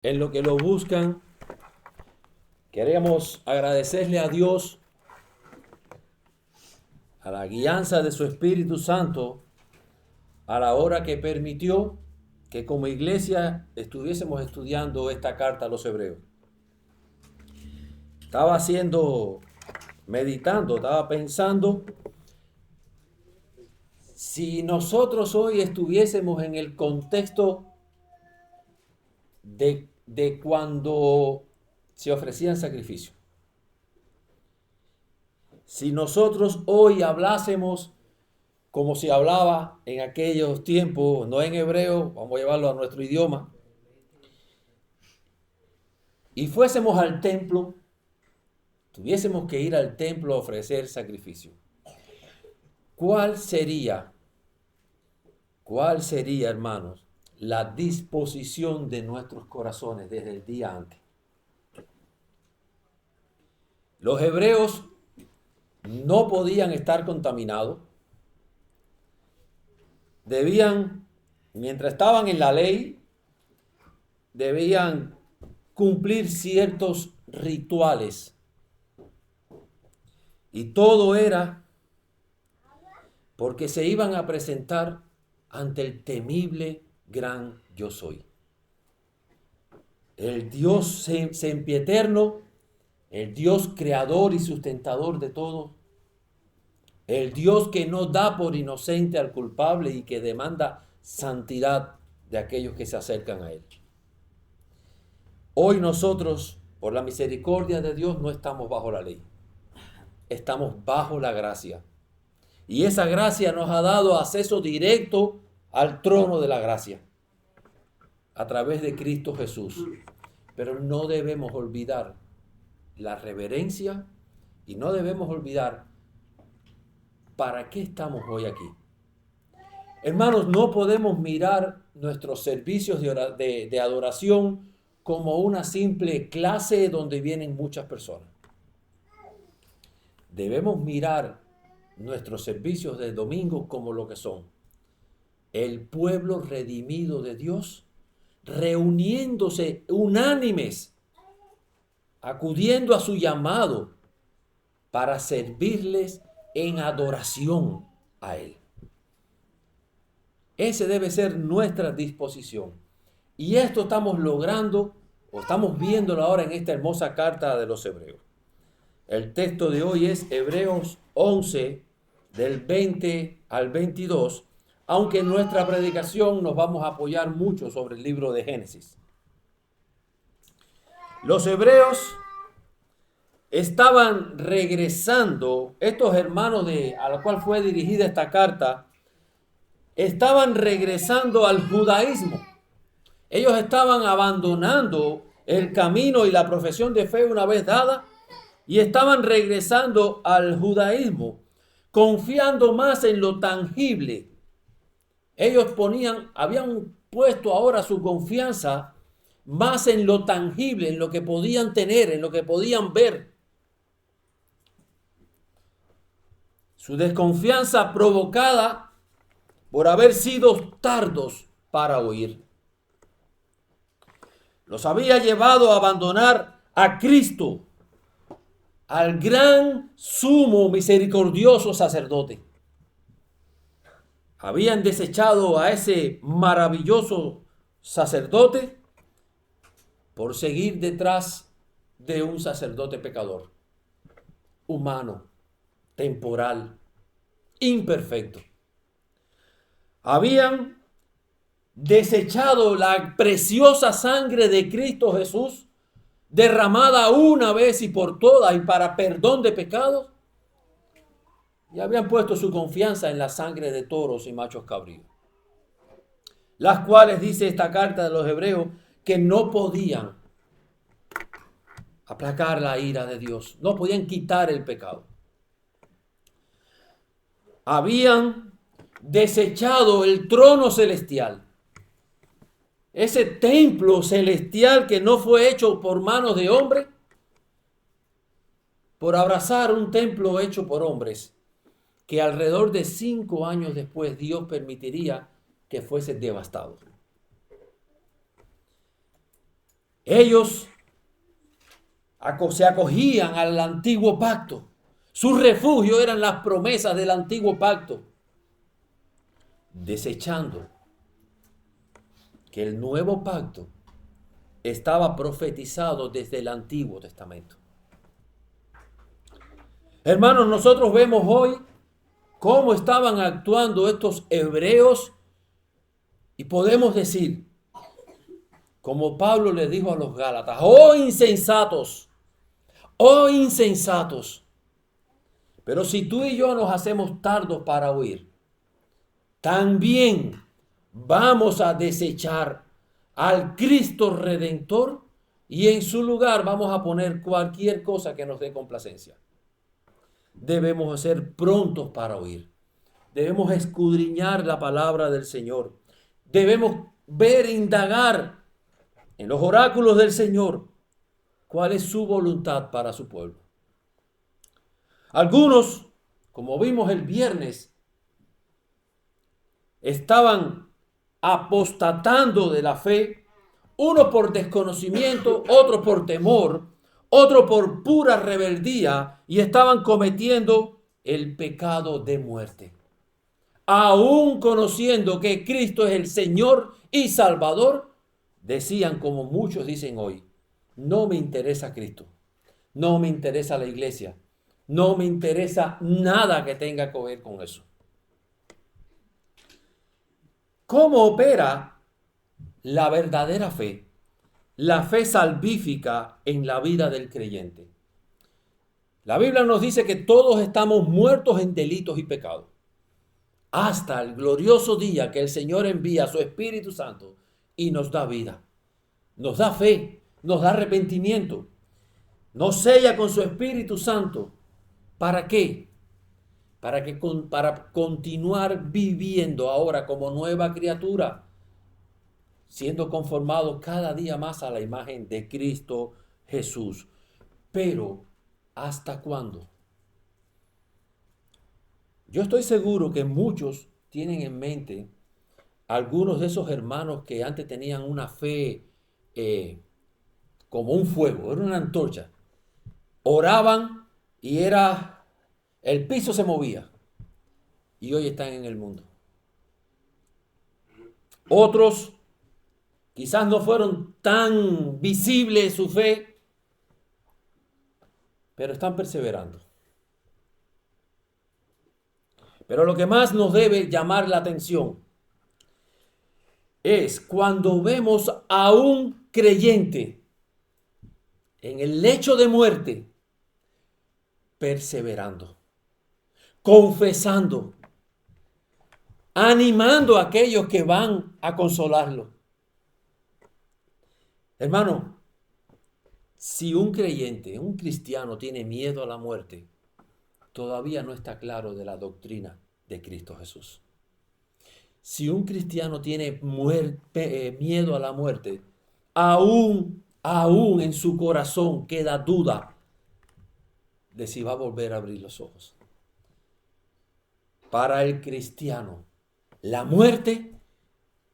en lo que lo buscan. Queremos agradecerle a Dios, a la guianza de su Espíritu Santo, a la hora que permitió que como iglesia estuviésemos estudiando esta carta a los hebreos. Estaba meditando, estaba pensando, si nosotros hoy estuviésemos en el contexto de cuando se ofrecían sacrificios. Si nosotros hoy hablásemos como se hablaba en aquellos tiempos, no en hebreo, vamos a llevarlo a nuestro idioma, y fuésemos al templo, tuviésemos que ir al templo a ofrecer sacrificio. ¿Cuál sería, hermanos, la disposición de nuestros corazones desde el día antes? Los hebreos no podían estar contaminados. Mientras estaban en la ley, debían cumplir ciertos rituales. Y todo era porque se iban a presentar ante el temible gran yo soy. El Dios sempieterno, el Dios creador y sustentador de todo, el Dios que no da por inocente al culpable y que demanda santidad de aquellos que se acercan a Él. Hoy nosotros, por la misericordia de Dios, no estamos bajo la ley. Estamos bajo la gracia. Y esa gracia nos ha dado acceso directo al trono de la gracia a través de Cristo Jesús. Pero no debemos olvidar la reverencia y no debemos olvidar para qué estamos hoy aquí. Hermanos, no podemos mirar nuestros servicios de adoración como una simple clase donde vienen muchas personas. Debemos mirar nuestros servicios de domingo como lo que son: el pueblo redimido de Dios, reuniéndose unánimes, acudiendo a su llamado para servirles en adoración a Él. Ese debe ser nuestra disposición. Y esto estamos logrando, o estamos viéndolo ahora en esta hermosa carta de los Hebreos. El texto de hoy es Hebreos 11, del 20 al 22, aunque en nuestra predicación nos vamos a apoyar mucho sobre el libro de Génesis. Los hebreos estaban regresando, estos hermanos a los cuales fue dirigida esta carta, estaban regresando al judaísmo. Ellos estaban abandonando el camino y la profesión de fe una vez dada y estaban regresando al judaísmo, confiando más en lo tangible. Ellos habían puesto ahora su confianza más en lo tangible, en lo que podían tener, en lo que podían ver. Su desconfianza provocada por haber sido tardos para oír los había llevado a abandonar a Cristo, al gran sumo misericordioso sacerdote. Habían desechado a ese maravilloso sacerdote por seguir detrás de un sacerdote pecador, humano, temporal, imperfecto. Habían desechado la preciosa sangre de Cristo Jesús, derramada una vez y por todas y para perdón de pecados, y habían puesto su confianza en la sangre de toros y machos cabríos, las cuales, dice esta carta de los Hebreos, que no podían aplacar la ira de Dios, no podían quitar el pecado. Habían desechado el trono celestial, ese templo celestial que no fue hecho por manos de hombre, por abrazar un templo hecho por hombres, que alrededor de 5 años después Dios permitiría que fuese devastado. Ellos se acogían al antiguo pacto. Su refugio eran las promesas del antiguo pacto, desechando que el nuevo pacto estaba profetizado desde el Antiguo Testamento. Hermanos, nosotros vemos hoy cómo estaban actuando estos hebreos y podemos decir, como Pablo le dijo a los Gálatas, ¡oh insensatos! ¡Oh insensatos! Pero si tú y yo nos hacemos tardos para oír, también vamos a desechar al Cristo Redentor y en su lugar vamos a poner cualquier cosa que nos dé complacencia. Debemos ser prontos para oír. Debemos escudriñar la palabra del Señor. Debemos ver e indagar en los oráculos del Señor cuál es su voluntad para su pueblo. Algunos, como vimos el viernes, estaban apostatando de la fe, uno por desconocimiento, otro por temor, otro por pura rebeldía, y estaban cometiendo el pecado de muerte. Aún conociendo que Cristo es el Señor y Salvador, decían, como muchos dicen hoy, no me interesa Cristo, no me interesa la iglesia, no me interesa nada que tenga que ver con eso. ¿Cómo opera la verdadera fe? La fe salvífica en la vida del creyente. La Biblia nos dice que todos estamos muertos en delitos y pecados, hasta el glorioso día que el Señor envía a su Espíritu Santo y nos da vida, nos da fe, nos da arrepentimiento, nos sella con su Espíritu Santo. ¿Para qué? Para continuar viviendo ahora como nueva criatura, siendo conformados cada día más a la imagen de Cristo Jesús. Pero, ¿hasta cuándo? Yo estoy seguro que muchos tienen en mente algunos de esos hermanos que antes tenían una fe como un fuego, era una antorcha. Oraban y el piso se movía. Y hoy están en el mundo. Otros quizás no fueron tan visibles su fe, pero están perseverando. Pero lo que más nos debe llamar la atención es cuando vemos a un creyente en el lecho de muerte perseverando, confesando, animando a aquellos que van a consolarlo. Hermano, si un creyente, un cristiano tiene miedo a la muerte, todavía no está claro de la doctrina de Cristo Jesús. Si un cristiano tiene miedo a la muerte, aún en su corazón queda duda de si va a volver a abrir los ojos. Para el cristiano, la muerte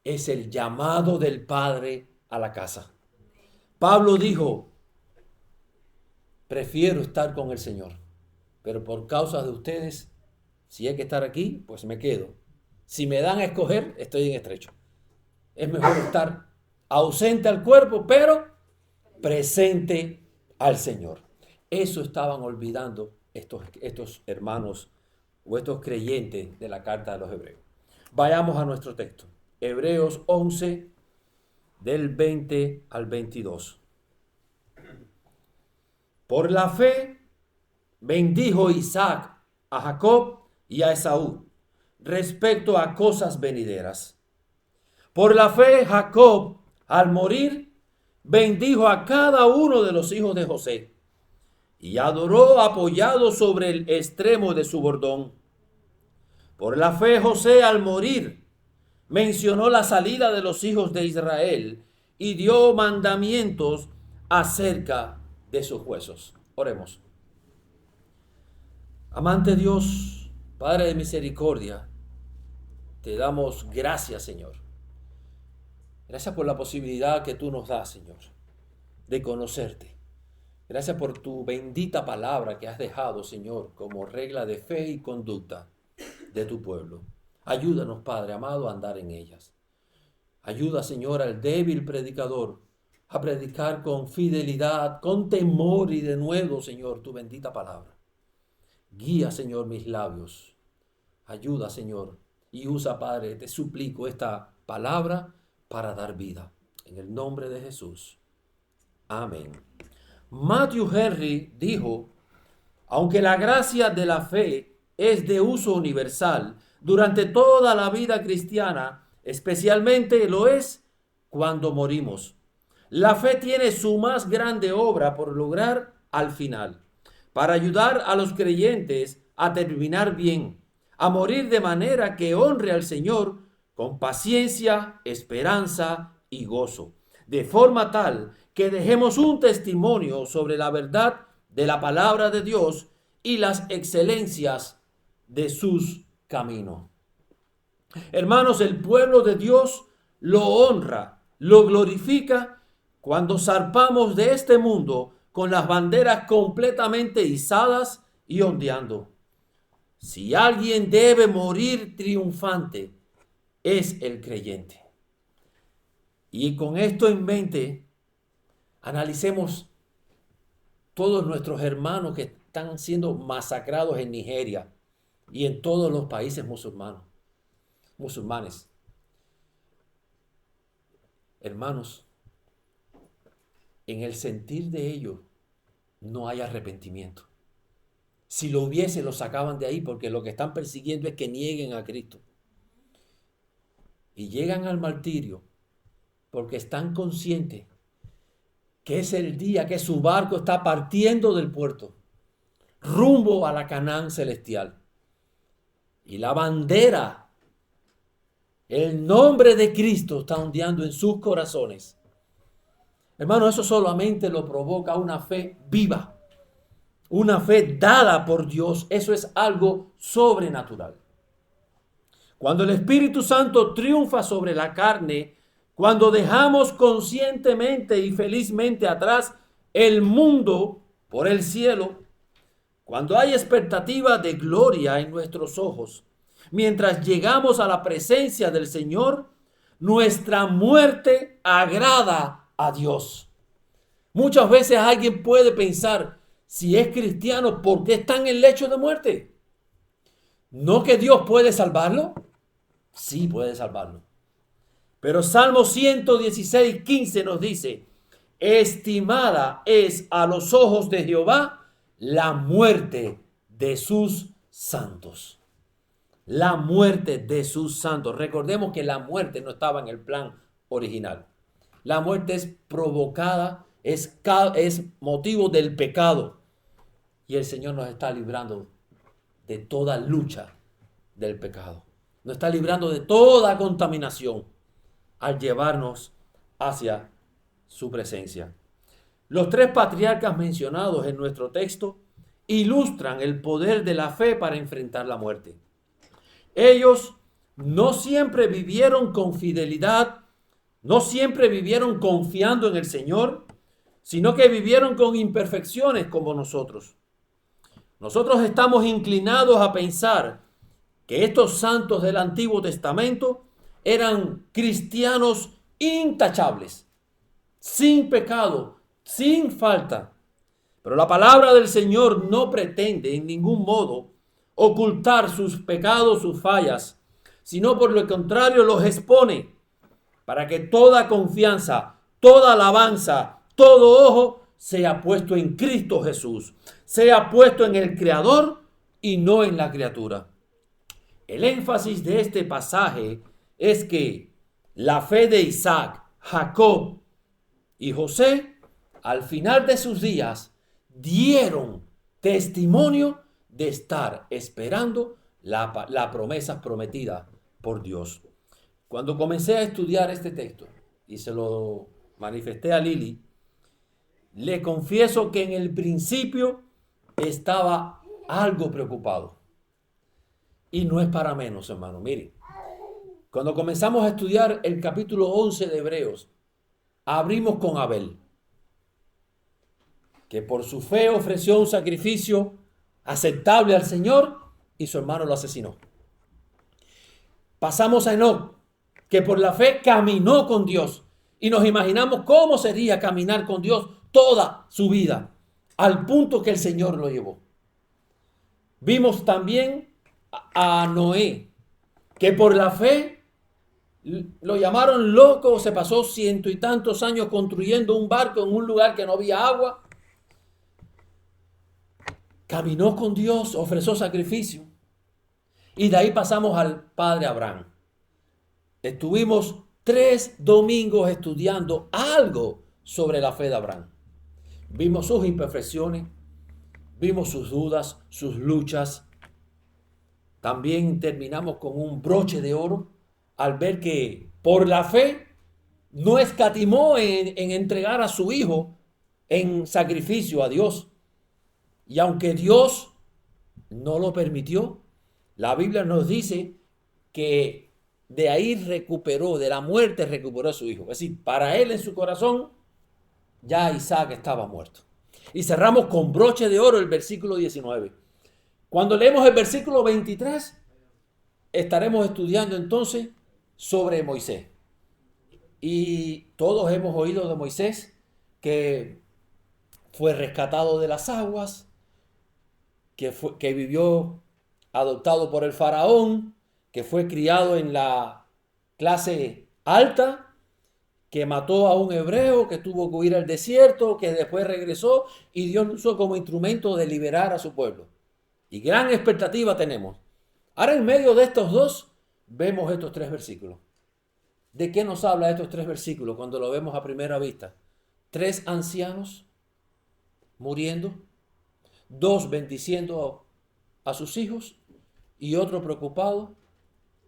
es el llamado del Padre a la casa. Pablo dijo, prefiero estar con el Señor, pero por causa de ustedes, si hay que estar aquí, pues me quedo. Si me dan a escoger, estoy en estrecho. Es mejor estar ausente al cuerpo, pero presente al Señor. Eso estaban olvidando estos hermanos o estos creyentes de la carta de los Hebreos. Vayamos a nuestro texto. Hebreos 11, del 20 al 22. Por la fe bendijo Isaac a Jacob y a Esaú respecto a cosas venideras. Por la fe Jacob, al morir, bendijo a cada uno de los hijos de José y adoró apoyado sobre el extremo de su bordón. Por la fe José, al morir, mencionó la salida de los hijos de Israel y dio mandamientos acerca de sus huesos. Oremos. Amante Dios, Padre de misericordia, te damos gracias, Señor. Gracias por la posibilidad que tú nos das, Señor, de conocerte. Gracias por tu bendita palabra que has dejado, Señor, como regla de fe y conducta de tu pueblo. Ayúdanos, Padre amado, a andar en ellas. Ayuda, Señor, al débil predicador a predicar con fidelidad, con temor y de nuevo, Señor, tu bendita palabra. Guía, Señor, mis labios. Ayuda, Señor, y usa, Padre, te suplico esta palabra para dar vida. En el nombre de Jesús. Amén. Matthew Henry dijo, aunque la gracia de la fe es de uso universal durante toda la vida cristiana, especialmente lo es cuando morimos. La fe tiene su más grande obra por lograr al final, para ayudar a los creyentes a terminar bien, a morir de manera que honre al Señor con paciencia, esperanza y gozo, de forma tal que dejemos un testimonio sobre la verdad de la palabra de Dios y las excelencias de sus caminos. Hermanos, el pueblo de Dios lo honra, lo glorifica cuando zarpamos de este mundo con las banderas completamente izadas y ondeando. Si alguien debe morir triunfante, es el creyente. Y con esto en mente, analicemos todos nuestros hermanos que están siendo masacrados en Nigeria y en todos los países musulmanes. Hermanos, en el sentir de ellos no hay arrepentimiento. Si lo hubiese, lo sacaban de ahí, porque lo que están persiguiendo es que nieguen a Cristo. Y llegan al martirio porque están conscientes que es el día que su barco está partiendo del puerto, rumbo a la Canaán celestial. Y la bandera, el nombre de Cristo está ondeando en sus corazones. Hermano, eso solamente lo provoca una fe viva, una fe dada por Dios. Eso es algo sobrenatural. Cuando el Espíritu Santo triunfa sobre la carne, cuando dejamos conscientemente y felizmente atrás el mundo por el cielo, cuando hay expectativa de gloria en nuestros ojos, mientras llegamos a la presencia del Señor, nuestra muerte agrada a Dios. Muchas veces alguien puede pensar, si es cristiano, ¿por qué está en el lecho de muerte? ¿No que Dios puede salvarlo? Sí, puede salvarlo. Pero Salmo 116:15 nos dice, estimada es a los ojos de Jehová la muerte de sus santos. La muerte de sus santos. Recordemos que la muerte no estaba en el plan original. La muerte es provocada, es motivo del pecado. Y el Señor nos está librando de toda lucha del pecado. Nos está librando de toda contaminación al llevarnos hacia su presencia. Los tres patriarcas mencionados en nuestro texto ilustran el poder de la fe para enfrentar la muerte. Ellos no siempre vivieron con fidelidad, no siempre vivieron confiando en el Señor, sino que vivieron con imperfecciones como nosotros. Nosotros estamos inclinados a pensar que estos santos del Antiguo Testamento eran cristianos intachables, sin pecado, sin falta. Pero la palabra del Señor no pretende en ningún modo ocultar sus pecados, sus fallas, sino por lo contrario los expone para que toda confianza, toda alabanza, todo ojo sea puesto en Cristo Jesús, sea puesto en el Creador y no en la criatura. El énfasis de este pasaje es que la fe de Isaac, Jacob y José, al final de sus días, dieron testimonio de estar esperando la promesa prometida por Dios. Cuando comencé a estudiar este texto y se lo manifesté a Lili, le confieso que en el principio estaba algo preocupado. Y no es para menos, hermano. Mire, cuando comenzamos a estudiar el capítulo 11 de Hebreos, abrimos con Abel. que por su fe ofreció un sacrificio aceptable al Señor y su hermano lo asesinó. Pasamos a Enoc, que por la fe caminó con Dios, y nos imaginamos cómo sería caminar con Dios toda su vida, al punto que el Señor lo llevó. Vimos también a Noé, que por la fe lo llamaron loco, se pasó 100 y tantos años construyendo un barco en un lugar que no había agua. Caminó con Dios, ofreció sacrificio. Y de ahí pasamos al padre Abraham. Estuvimos 3 domingos estudiando algo sobre la fe de Abraham. Vimos sus imperfecciones, vimos sus dudas, sus luchas. También terminamos con un broche de oro al ver que por la fe no escatimó en entregar a su hijo en sacrificio a Dios. Y aunque Dios no lo permitió, la Biblia nos dice que de ahí recuperó, de la muerte recuperó a su hijo. Es decir, para él en su corazón ya Isaac estaba muerto. Y cerramos con broche de oro el versículo 19. Cuando leemos el versículo 23, estaremos estudiando entonces sobre Moisés. Y todos hemos oído de Moisés que fue rescatado de las aguas, que vivió adoptado por el faraón, que fue criado en la clase alta, que mató a un hebreo, que tuvo que huir al desierto, que después regresó y Dios lo usó como instrumento de liberar a su pueblo. Y gran expectativa tenemos. Ahora en medio de estos dos vemos estos 3 versículos. ¿De qué nos habla estos 3 versículos cuando lo vemos a primera vista? 3 ancianos muriendo, 2 bendiciendo a sus hijos y otro preocupado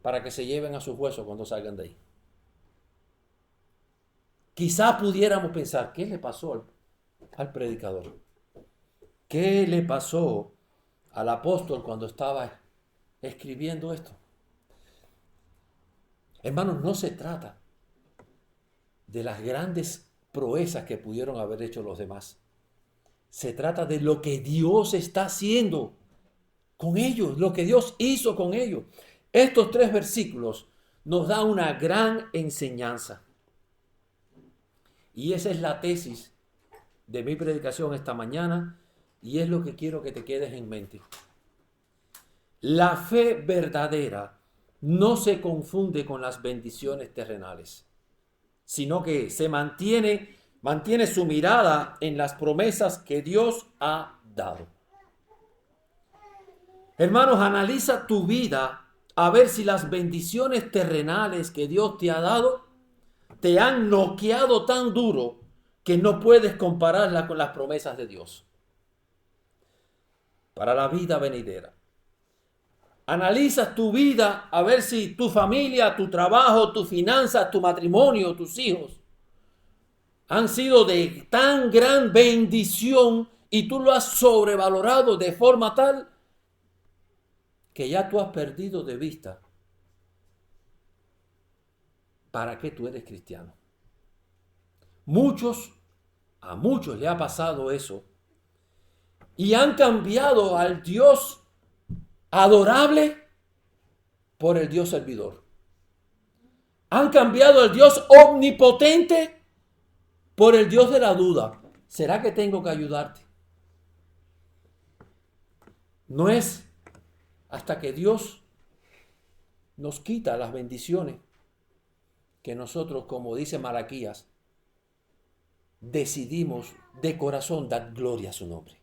para que se lleven a sus huesos cuando salgan de ahí. Quizá pudiéramos pensar, ¿qué le pasó al predicador? ¿Qué le pasó al apóstol cuando estaba escribiendo esto? Hermanos, no se trata de las grandes proezas que pudieron haber hecho los demás. Se trata de lo que Dios está haciendo con ellos, lo que Dios hizo con ellos. Estos 3 versículos nos dan una gran enseñanza. Y esa es la tesis de mi predicación esta mañana y es lo que quiero que te quedes en mente. La fe verdadera no se confunde con las bendiciones terrenales, sino que se mantiene su mirada en las promesas que Dios ha dado. Hermanos, analiza tu vida a ver si las bendiciones terrenales que Dios te ha dado te han noqueado tan duro que no puedes compararla con las promesas de Dios para la vida venidera. Analiza tu vida a ver si tu familia, tu trabajo, tus finanzas, tu matrimonio, tus hijos han sido de tan gran bendición y tú lo has sobrevalorado de forma tal que ya tú has perdido de vista para qué tú eres cristiano. A muchos le ha pasado eso y han cambiado al Dios adorable por el Dios servidor. Han cambiado al Dios omnipotente por el Dios de la duda. ¿Será que tengo que ayudarte? No es hasta que Dios nos quita las bendiciones que nosotros, como dice Malaquías, decidimos de corazón dar gloria a su nombre.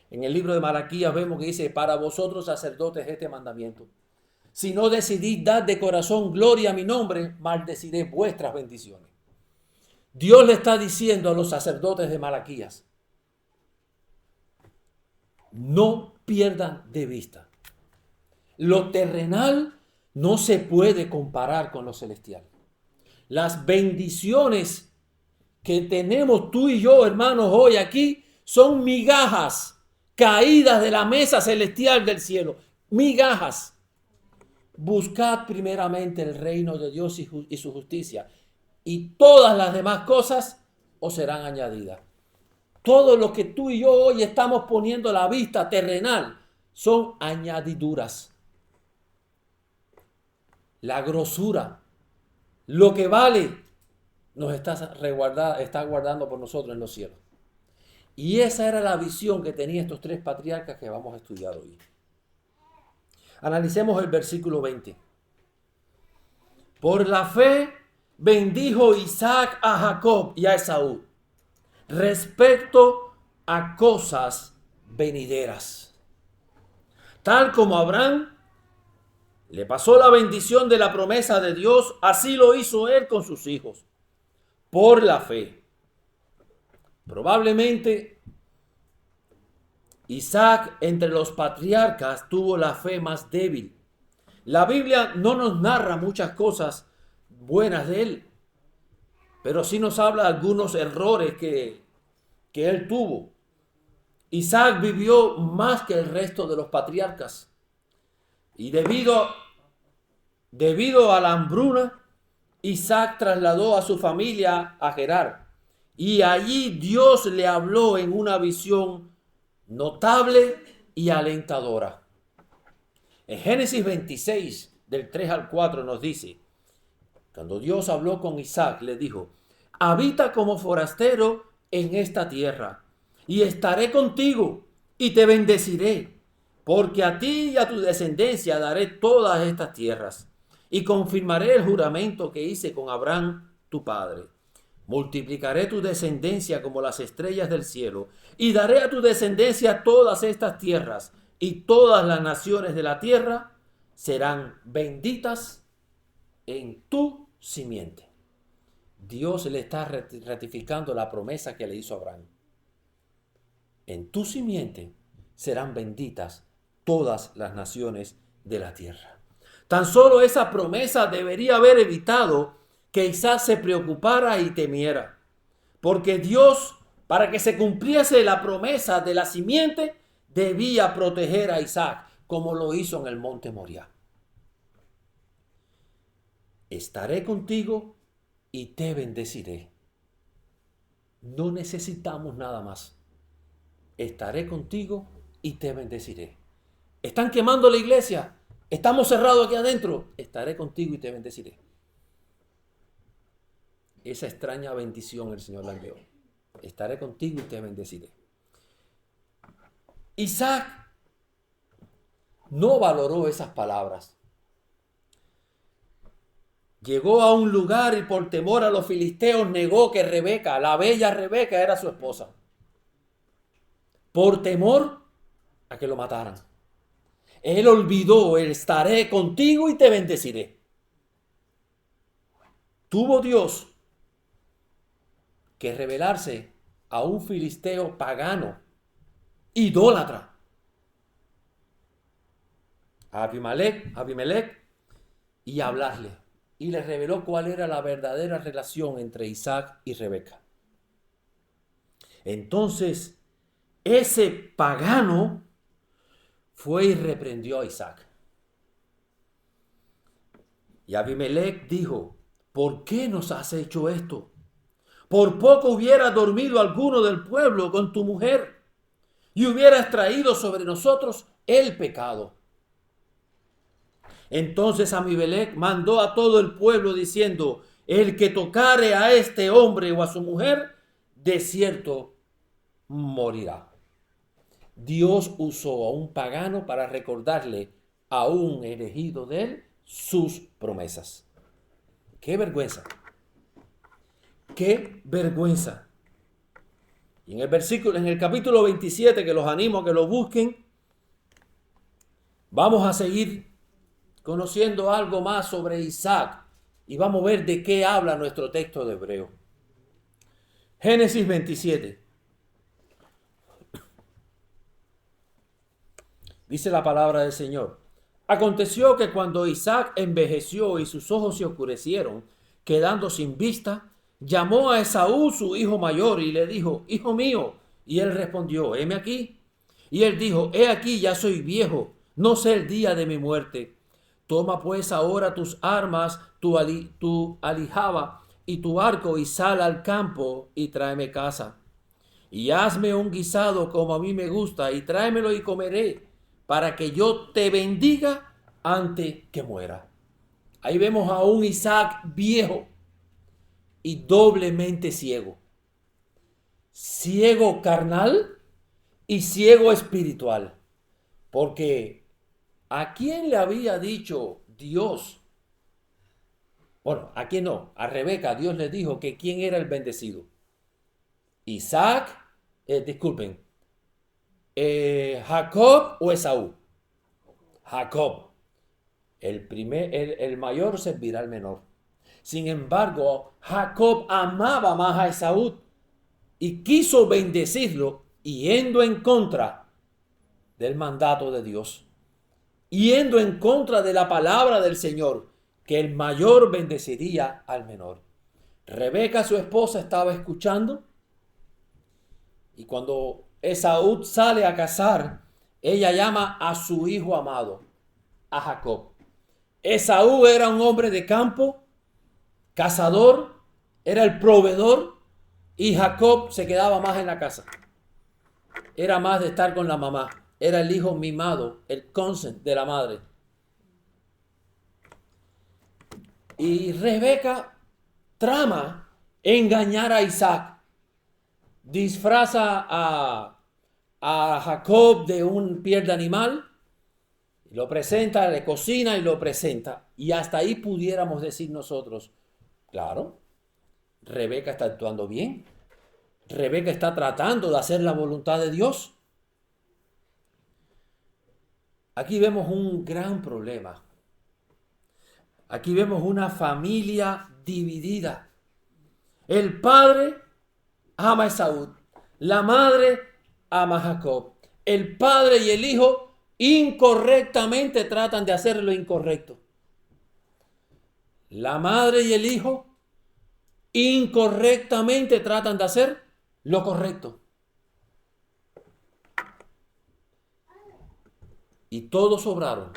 En el libro de Malaquías vemos que dice, para vosotros sacerdotes este mandamiento. Si no decidís dar de corazón gloria a mi nombre, maldeciré vuestras bendiciones. Dios le está diciendo a los sacerdotes de Malaquías, no pierdan de vista. Lo terrenal no se puede comparar con lo celestial. Las bendiciones que tenemos tú y yo, hermanos, hoy aquí, son migajas caídas de la mesa celestial del cielo. Migajas. Buscad primeramente el reino de Dios y su justicia, y todas las demás cosas os serán añadidas. Todo lo que tú y yo hoy estamos poniendo a la vista terrenal son añadiduras. La grosura, lo que vale, nos está guardando por nosotros en los cielos. Y esa era la visión que tenían estos tres patriarcas que vamos a estudiar hoy. Analicemos el versículo 20. Por la fe bendijo Isaac a Jacob y a Esaú respecto a cosas venideras. Tal como Abraham le pasó la bendición de la promesa de Dios, así lo hizo él con sus hijos, por la fe. Probablemente Isaac entre los patriarcas tuvo la fe más débil. La Biblia no nos narra muchas cosas buenas de él, pero sí nos habla de algunos errores que él tuvo. Isaac vivió más que el resto de los patriarcas. Y debido a la hambruna, Isaac trasladó a su familia a Gerar. Y allí Dios le habló en una visión notable y alentadora. En Génesis 26, del 3 al 4 nos dice, cuando Dios habló con Isaac, le dijo, habita como forastero en esta tierra, y estaré contigo, y te bendeciré, porque a ti y a tu descendencia daré todas estas tierras, y confirmaré el juramento que hice con Abraham, tu padre. Multiplicaré tu descendencia como las estrellas del cielo, y daré a tu descendencia todas estas tierras, y todas las naciones de la tierra serán benditas en tu simiente. Dios le está ratificando la promesa que le hizo a Abraham. En tu simiente serán benditas todas las naciones de la tierra. Tan solo esa promesa debería haber evitado que Isaac se preocupara y temiera, porque Dios, para que se cumpliese la promesa de la simiente, debía proteger a Isaac, como lo hizo en el monte Moriah. Estaré contigo y te bendeciré. No necesitamos nada más. Estaré contigo y te bendeciré. Están quemando la iglesia. Estamos cerrados aquí adentro. Estaré contigo y te bendeciré. Esa extraña bendición el Señor la envió. Estaré contigo y te bendeciré. Isaac no valoró esas palabras. Llegó a un lugar y por temor a los filisteos negó que Rebeca, la bella Rebeca, era su esposa. Por temor a que lo mataran. Él olvidó el estaré contigo y te bendeciré. Tuvo Dios que revelarse a un filisteo pagano, idólatra, a Abimelech, y hablarle. Y le reveló cuál era la verdadera relación entre Isaac y Rebeca. Entonces, ese pagano fue y reprendió a Isaac. Y Abimelech dijo, ¿por qué nos has hecho esto? Por poco hubiera dormido alguno del pueblo con tu mujer y hubieras traído sobre nosotros el pecado. Entonces Abimelech mandó a todo el pueblo diciendo, el que tocare a este hombre o a su mujer, de cierto morirá. Dios usó a un pagano para recordarle a un elegido de él sus promesas. ¡Qué vergüenza! ¡Qué vergüenza! Y en el capítulo 27, que los animo a que lo busquen, vamos a seguir conociendo algo más sobre Isaac y vamos a ver de qué habla nuestro texto de Hebreo. Génesis 27. Dice la palabra del Señor. Aconteció que cuando Isaac envejeció y sus ojos se oscurecieron, quedando sin vista, llamó a Esaú su hijo mayor y le dijo, hijo mío. Y él respondió, heme aquí. Y él dijo, he aquí, ya soy viejo, no sé el día de mi muerte. Toma pues ahora tus armas, tu aljaba y tu arco y sal al campo y tráeme caza. y hazme un guisado como a mí me gusta, y tráemelo y comeré, para que yo te bendiga antes que muera. Ahí vemos a un Isaac viejo y doblemente ciego. Ciego carnal y ciego espiritual. Porque ¿a quién le había dicho Dios? Bueno, ¿a quién no? A Rebeca Dios le dijo que quién era el bendecido. Isaac, disculpen, Jacob o Esaú. Jacob. El mayor servirá al menor. Sin embargo, Jacob amaba más a Esaú y quiso bendecirlo, yendo en contra del mandato de Dios, yendo en contra de la palabra del Señor, que el mayor bendeciría al menor. Rebeca, su esposa, estaba escuchando, y cuando Esaú sale a cazar, ella llama a su hijo amado, a Jacob. Esaú era un hombre de campo, cazador, era el proveedor, y Jacob se quedaba más en la casa. Era más de estar con la mamá. Era el hijo mimado, el consent de la madre. Y Rebeca trama engañar a Isaac. Disfraza a Jacob de un piel de animal. Lo presenta, le cocina y lo presenta. Y hasta ahí pudiéramos decir nosotros, claro, Rebeca está actuando bien. Rebeca está tratando de hacer la voluntad de Dios. Aquí vemos un gran problema. Aquí vemos una familia dividida. El padre ama a Esaú. La madre ama a Jacob. El padre y el hijo incorrectamente tratan de hacer lo incorrecto. La madre y el hijo incorrectamente tratan de hacer lo correcto. Y todos obraron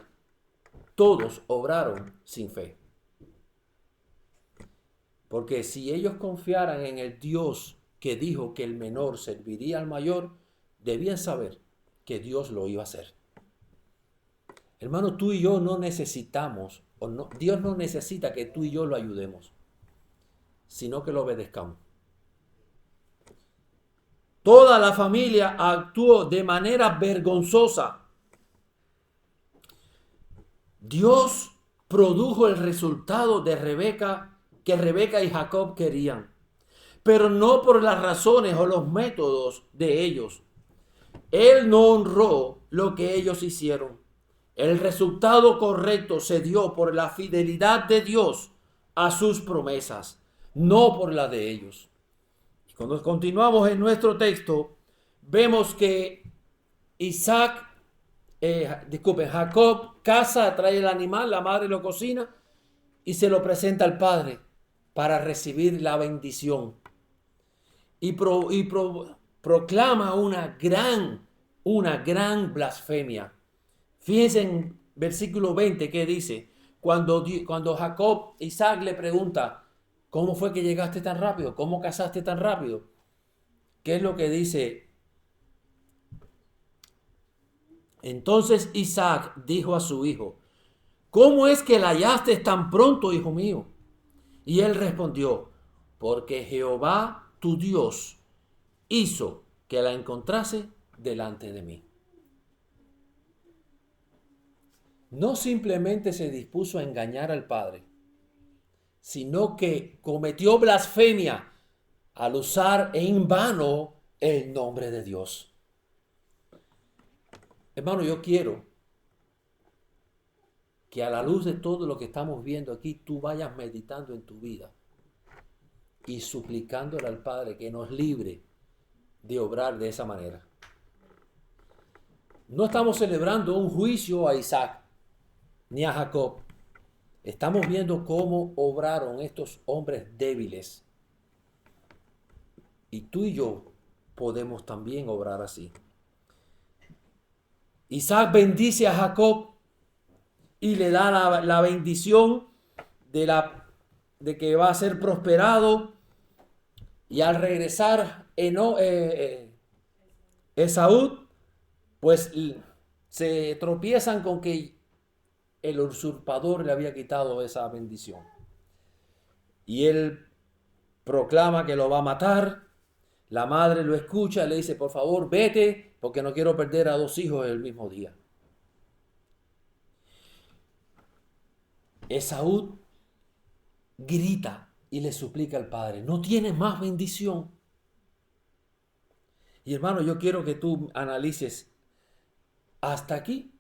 sin fe. Porque si ellos confiaran en el Dios que dijo que el menor serviría al mayor, debían saber que Dios lo iba a hacer. Hermano, tú y yo no necesitamos, Dios no necesita que tú y yo lo ayudemos, sino que lo obedezcamos. Toda la familia actuó de manera vergonzosa. Dios produjo el resultado de Rebeca, que Rebeca y Jacob querían, pero no por las razones o los métodos de ellos. Él no honró lo que ellos hicieron. El resultado correcto se dio por la fidelidad de Dios a sus promesas, no por la de ellos. Y cuando continuamos en nuestro texto, vemos que Jacob caza, trae el animal, la madre lo cocina y se lo presenta al padre para recibir la bendición. Y proclama una gran blasfemia. Fíjense en versículo 20 que dice, cuando Isaac le pregunta, ¿cómo fue que llegaste tan rápido? ¿Cómo cazaste tan rápido? ¿Qué es lo que dice? Entonces Isaac dijo a su hijo, ¿cómo es que la hallaste tan pronto, hijo mío? Y él respondió, porque Jehová tu Dios hizo que la encontrase delante de mí. No simplemente se dispuso a engañar al padre, sino que cometió blasfemia al usar en vano el nombre de Dios. Hermano, yo quiero que a la luz de todo lo que estamos viendo aquí, tú vayas meditando en tu vida y suplicándole al Padre que nos libre de obrar de esa manera. No estamos celebrando un juicio a Isaac ni a Jacob. Estamos viendo cómo obraron estos hombres débiles. Y tú y yo podemos también obrar así. Isaac bendice a Jacob y le da la bendición de que va a ser prosperado. Y al regresar Esaú, pues se tropiezan con que el usurpador le había quitado esa bendición. Y él proclama que lo va a matar. La madre lo escucha, le dice, por favor, vete, porque no quiero perder a 2 hijos el mismo día. Esaú grita y le suplica al padre, no tienes más bendición. Y hermano, yo quiero que tú analices hasta aquí,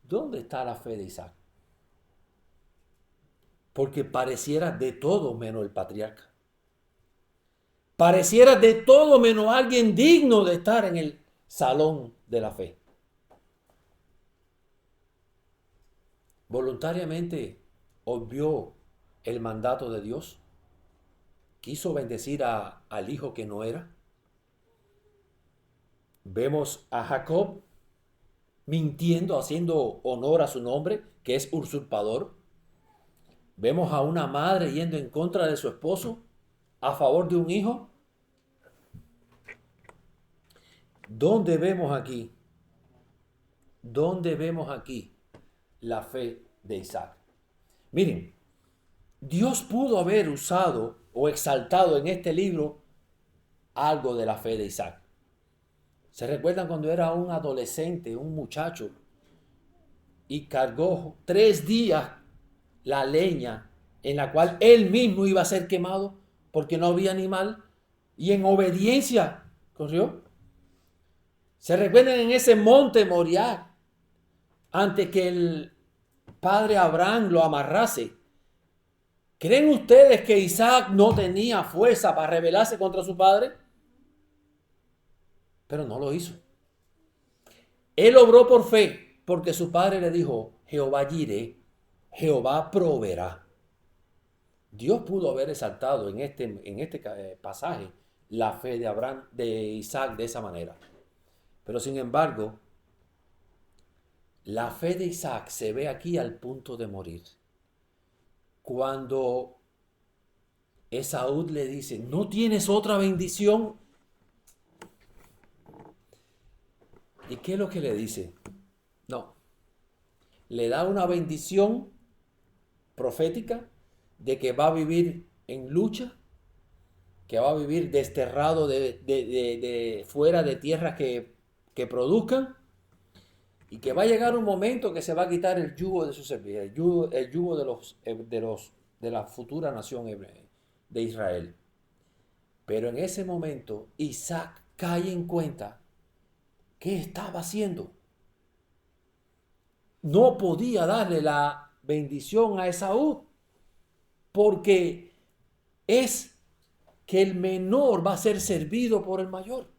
¿dónde está la fe de Isaac? Porque pareciera de todo menos el patriarca. Pareciera de todo menos alguien digno de estar en el salón de la fe. Voluntariamente obvió el mandato de Dios. Quiso bendecir al hijo que no era. Vemos a Jacob mintiendo, haciendo honor a su nombre, que es usurpador. Vemos a una madre yendo en contra de su esposo a favor de un hijo. ¿Dónde vemos aquí? ¿Dónde vemos aquí la fe de Isaac? Miren, Dios pudo haber usado o exaltado en este libro algo de la fe de Isaac. ¿Se recuerdan cuando era un adolescente, un muchacho, y cargó 3 días la leña en la cual él mismo iba a ser quemado porque no había animal, y en obediencia corrió? ¿Se recuerdan en ese monte Moriah, antes que el padre Abraham lo amarrase? ¿Creen ustedes que Isaac no tenía fuerza para rebelarse contra su padre? Pero no lo hizo. Él obró por fe, porque su padre le dijo, Jehová Jireh, Jehová proveerá. Dios pudo haber exaltado en este pasaje la fe de Abraham, de Isaac, de esa manera. Pero sin embargo, la fe de Isaac se ve aquí al punto de morir. Cuando Esaú le dice, ¿no tienes otra bendición? ¿Y qué es lo que le dice? No. Le da una bendición profética de que va a vivir en lucha, que va a vivir desterrado de fuera de tierras que produzcan, y que va a llegar un momento que se va a quitar el yugo de su servicio, el yugo de la futura nación de Israel. Pero en ese momento Isaac cae en cuenta qué estaba haciendo. No podía darle la bendición a Esaú, porque es que el menor va a ser servido por el mayor.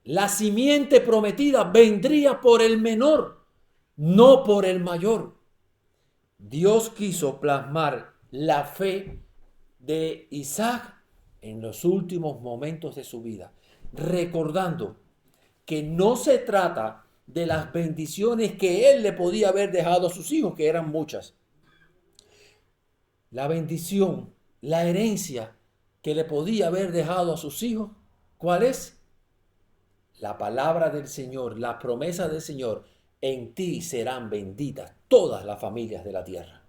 La simiente prometida vendría por el menor, no por el mayor. Dios quiso plasmar la fe de Isaac en los últimos momentos de su vida, recordando que no se trata de las bendiciones que él le podía haber dejado a sus hijos, que eran muchas. La bendición, la herencia que le podía haber dejado a sus hijos, ¿cuál es? La palabra del Señor, la promesa del Señor, en ti serán benditas todas las familias de la tierra.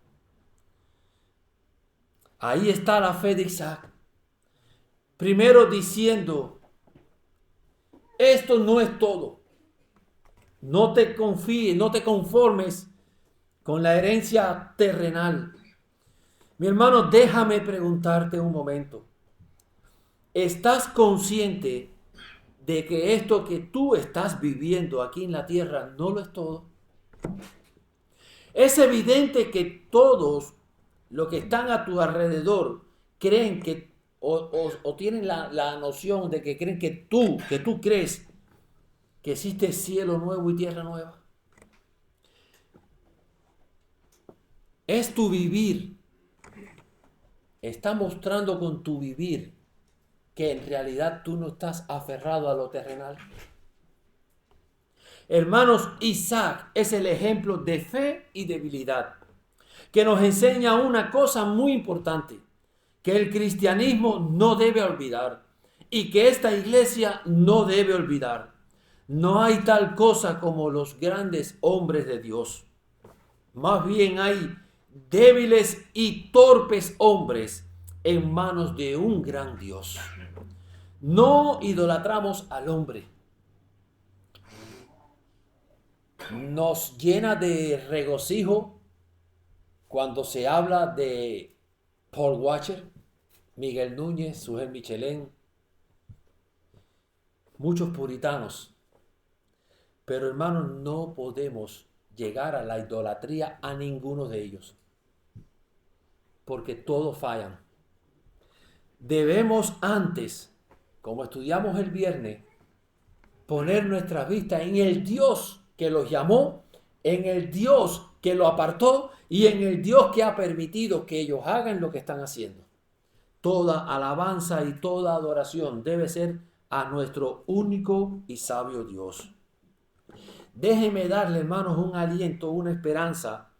Ahí está la fe de Isaac. Primero diciendo, esto no es todo. No te confíes, no te conformes con la herencia terrenal. Mi hermano, déjame preguntarte un momento. ¿Estás consciente de que esto que tú estás viviendo aquí en la tierra no lo es todo? Es evidente que todos los que están a tu alrededor creen que o tienen la noción de que creen que tú crees que existe cielo nuevo y tierra nueva. Es tu vivir. Está mostrando con tu vivir que en realidad tú no estás aferrado a lo terrenal. Hermanos, Isaac es el ejemplo de fe y debilidad, que nos enseña una cosa muy importante, que el cristianismo no debe olvidar. y que esta iglesia no debe olvidar. No hay tal cosa como los grandes hombres de Dios. Más bien hay débiles y torpes hombres en manos de un gran Dios. No idolatramos al hombre. Nos llena de regocijo cuando se habla de Paul Washer, Miguel Núñez, Sujel Michelén, muchos puritanos. Pero hermanos, no podemos llegar a la idolatría a ninguno de ellos, porque todos fallan. Debemos antes, como estudiamos el viernes, poner nuestra vista en el Dios que los llamó, en el Dios que lo apartó y en el Dios que ha permitido que ellos hagan lo que están haciendo. Toda alabanza y toda adoración debe ser a nuestro único y sabio Dios. Déjenme darle, hermanos, un aliento, una esperanza,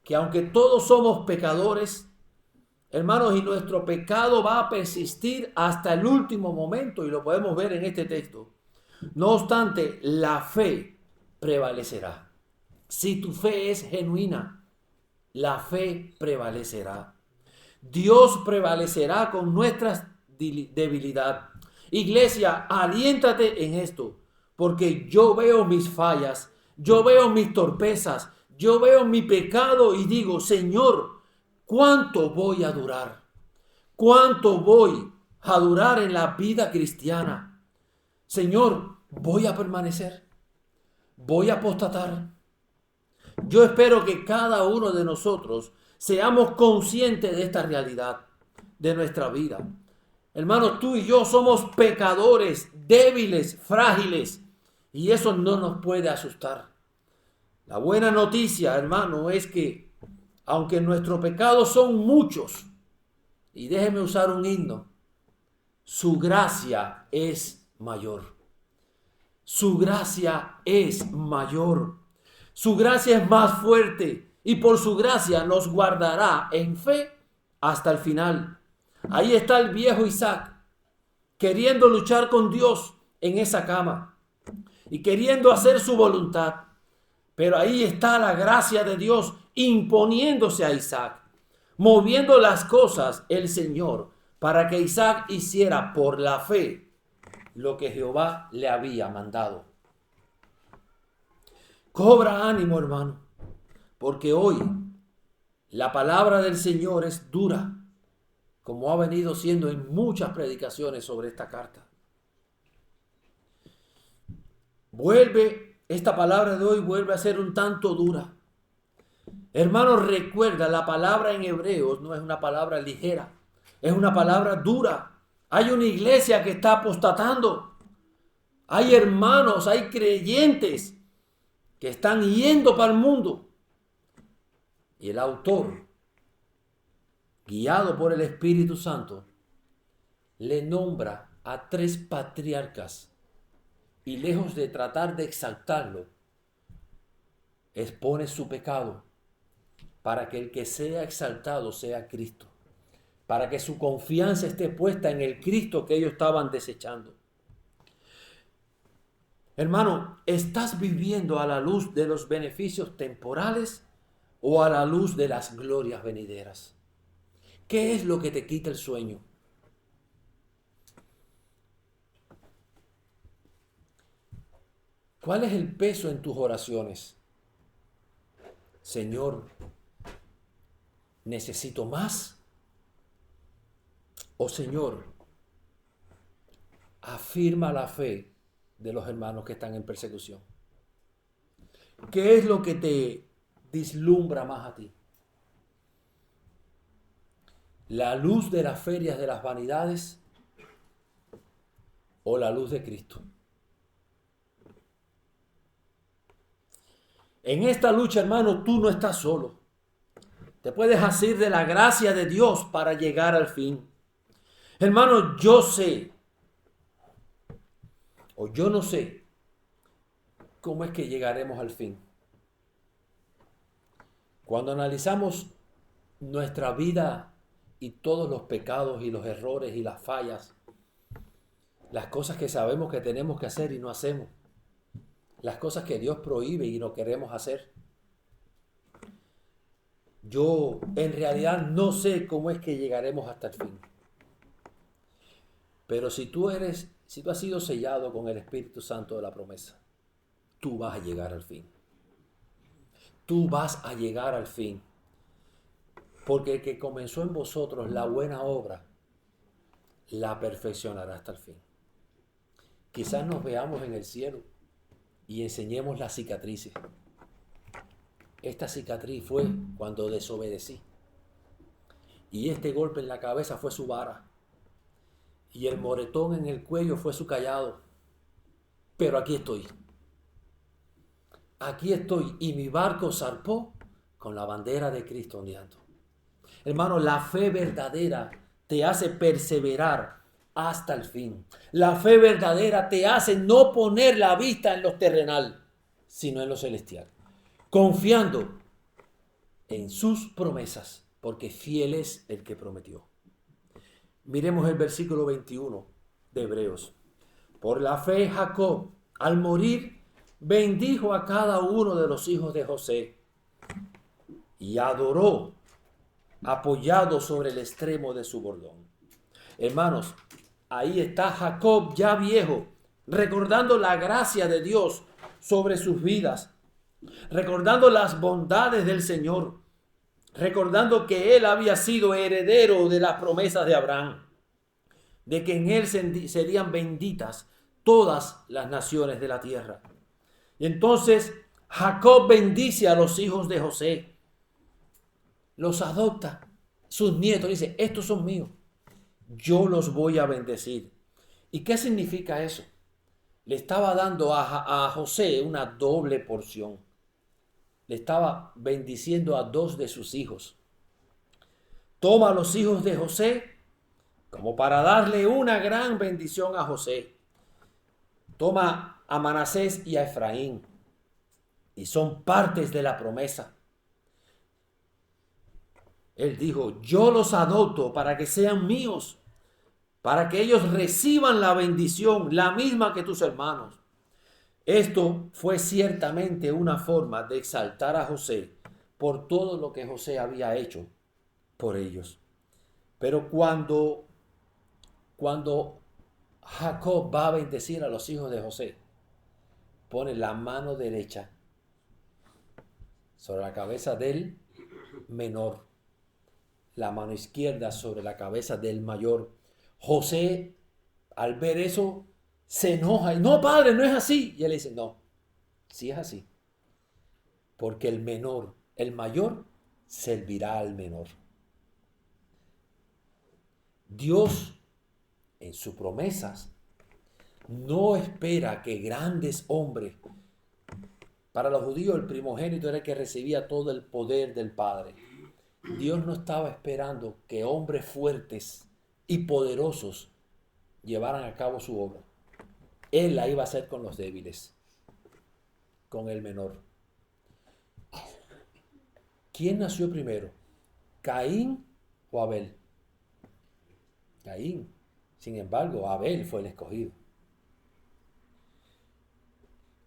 que aunque todos somos pecadores, hermanos, y nuestro pecado va a persistir hasta el último momento, y lo podemos ver en este texto. No obstante, la fe prevalecerá. Si tu fe es genuina, la fe prevalecerá. Dios prevalecerá con nuestra debilidad. Iglesia, aliéntate en esto, porque yo veo mis fallas, yo veo mis torpezas, yo veo mi pecado y digo, Señor, ¿cuánto voy a durar? ¿Cuánto voy a durar en la vida cristiana? Señor, ¿voy a permanecer? ¿Voy a apostatar? Yo espero que cada uno de nosotros seamos conscientes de esta realidad de nuestra vida. Hermanos, tú y yo somos pecadores, débiles, frágiles, y eso no nos puede asustar. La buena noticia, hermano, es que aunque nuestros pecados son muchos, y déjeme usar un himno, su gracia es mayor. Su gracia es mayor. Su gracia es más fuerte y por su gracia nos guardará en fe hasta el final. Ahí está el viejo Isaac queriendo luchar con Dios en esa cama y queriendo hacer su voluntad. Pero ahí está la gracia de Dios imponiéndose a Isaac, moviendo las cosas el Señor para que Isaac hiciera por la fe lo que Jehová le había mandado. Cobra ánimo, hermano, porque hoy la palabra del Señor es dura, como ha venido siendo en muchas predicaciones sobre esta carta. Esta palabra de hoy vuelve a ser un tanto dura. Hermano, recuerda, la palabra en Hebreos no es una palabra ligera, es una palabra dura. Hay una iglesia que está apostatando. Hay hermanos, hay creyentes que están yendo para el mundo. Y el autor, guiado por el Espíritu Santo, le nombra a 3 patriarcas y lejos de tratar de exaltarlo, expone su pecado para que el que sea exaltado sea Cristo, para que su confianza esté puesta en el Cristo que ellos estaban desechando. Hermano, ¿estás viviendo a la luz de los beneficios temporales o a la luz de las glorias venideras? ¿Qué es lo que te quita el sueño? ¿Cuál es el peso en tus oraciones? Señor, ¿necesito más? O Señor, afirma la fe de los hermanos que están en persecución. ¿Qué es lo que te vislumbra más a ti? ¿La luz de las ferias de las vanidades o la luz de Cristo? En esta lucha, hermano, tú no estás solo. Te puedes asir de la gracia de Dios para llegar al fin. Hermano, yo sé, o yo no sé, cómo es que llegaremos al fin. Cuando analizamos nuestra vida y todos los pecados y los errores y las fallas, Las cosas que sabemos que tenemos que hacer y no hacemos. Las cosas que Dios prohíbe y no queremos hacer. Yo en realidad no sé cómo es que llegaremos hasta el fin. Pero si tú has sido sellado con el Espíritu Santo de la promesa, tú vas a llegar al fin. Tú vas a llegar al fin. Porque el que comenzó en vosotros la buena obra, la perfeccionará hasta el fin. Quizás nos veamos en el cielo y enseñemos las cicatrices. Esta cicatriz fue cuando desobedecí. Y este golpe en la cabeza fue su vara. Y el moretón en el cuello fue su cayado. Pero aquí estoy. Aquí estoy. Y mi barco zarpó con la bandera de Cristo ondeando. Hermano, la fe verdadera te hace perseverar hasta el fin. La fe verdadera te hace no poner la vista en lo terrenal, sino en lo celestial. Confiando en sus promesas, porque fiel es el que prometió. Miremos el versículo 21 de Hebreos. Por la fe Jacob, al morir, bendijo a cada uno de los hijos de José y adoró, apoyado sobre el extremo de su bordón. Hermanos, ahí está Jacob ya viejo, recordando la gracia de Dios sobre sus vidas, recordando las bondades del Señor, recordando que él había sido heredero de las promesas de Abraham, de que en él serían benditas todas las naciones de la tierra. Y entonces Jacob bendice a los hijos de José, los adopta, sus nietos, dice, estos son míos, yo los voy a bendecir. ¿Y qué significa eso? Le estaba dando a José una doble porción. Le estaba bendiciendo a dos de sus hijos. Toma a los hijos de José como para darle una gran bendición a José. Toma a Manasés y a Efraín. Y son partes de la promesa. Él dijo, yo los adopto para que sean míos, para que ellos reciban la bendición, la misma que tus hermanos. Esto fue ciertamente una forma de exaltar a José por todo lo que José había hecho por ellos. Pero cuando Jacob va a bendecir a los hijos de José, pone la mano derecha sobre la cabeza del menor, la mano izquierda sobre la cabeza del mayor. José, al ver eso, se enoja y no, padre, no es así. Y él dice, no, sí es así. Porque el mayor, servirá al menor. Dios, en sus promesas, no espera que grandes hombres, para los judíos el primogénito era el que recibía todo el poder del Padre. Dios no estaba esperando que hombres fuertes y poderosos llevaran a cabo su obra. Él la iba a hacer con los débiles, con el menor. ¿Quién nació primero? ¿Caín o Abel? Caín. Sin embargo, Abel fue el escogido.